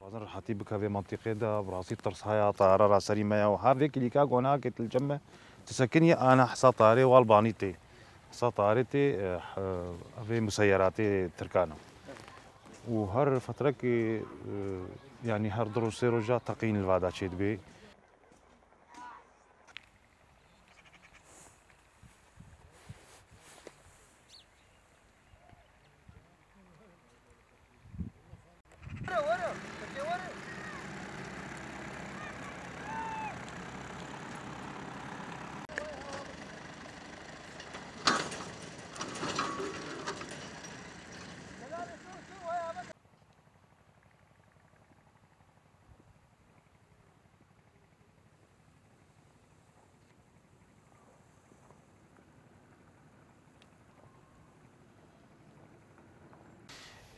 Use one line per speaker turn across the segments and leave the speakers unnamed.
وزن الحتي بك في منطقة دا براسي ترسها طارة راسري ما وهذا كليكا قونا كت الجمة تسكني أنا حصا طاري والبانيتي حصا طاريتي في مسيراتي تركانا وهر فترة كي يعني هر دروسي رجع تقين الفادا شيد بي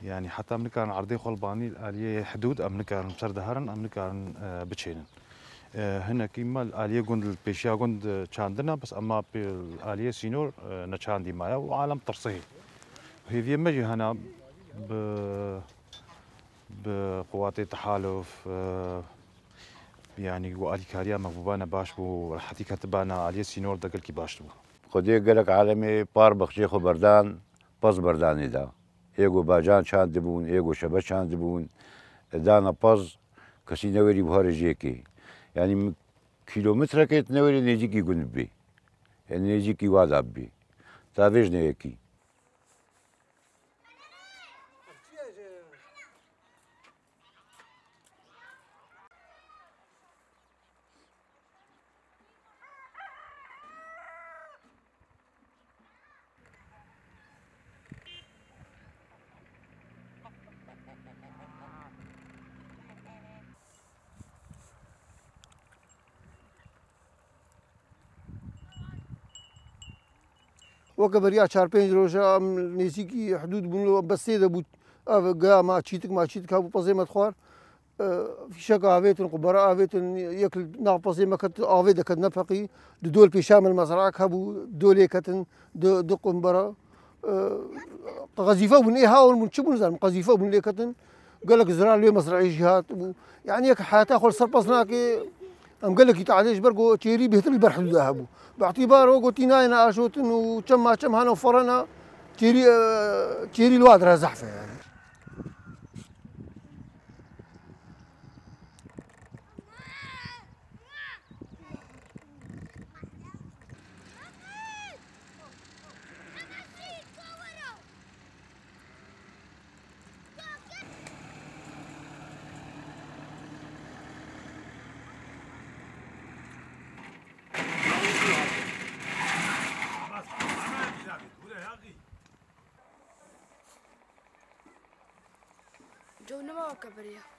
يعني حتى من كان عرضي خلباني الآلية حدود أم كان مسردهرن أم كان بتشينن هنا كيما الآلية قند البيشيا قند شاندنا بس أما بالآلية سينور نشاندي مايا وعالم ترصيه هي في مجي هنا بقوات التحالف يعني وآلي كاريا مغبوبانا باش بو حتي كتبانا آلية سينور دقل كي باش بو
خدي قالك عالمي بار بخشيخو بردان باز برداني دا ايغو باجان شاند بون ايغو شبه شاند بون دانا باز كسي نوري بهار جيكي يعني كيلومتر كيت نوري نيجيكي قند بي يعني نيجيكي واداب بي تافيج نيكي
وكبريا 4-5 روجا نزيكي حدود بنو بس هذا بوت قا ما تشيتك هابو بازي ما تخوار في شكا افيتن قبراء افيتن ياكل ناقصي ما كت افيدا كت نفقي دول بشام المزرعه هابو دولي كتن دو قنبرا قذيفه بن ايه هاول من شبون زعما قذيفه بن كتن قال لك زرع لي مزرعي جهات يعني ياك حتاخذ سربصناك ام قال لك يتعالج برقو تشيري بهت البرح ذهبوا باعتباره قلت ناينا اشوتن وكم هنا وفرنا تشيري الوادره زحفه يعني
جو نما وكبريا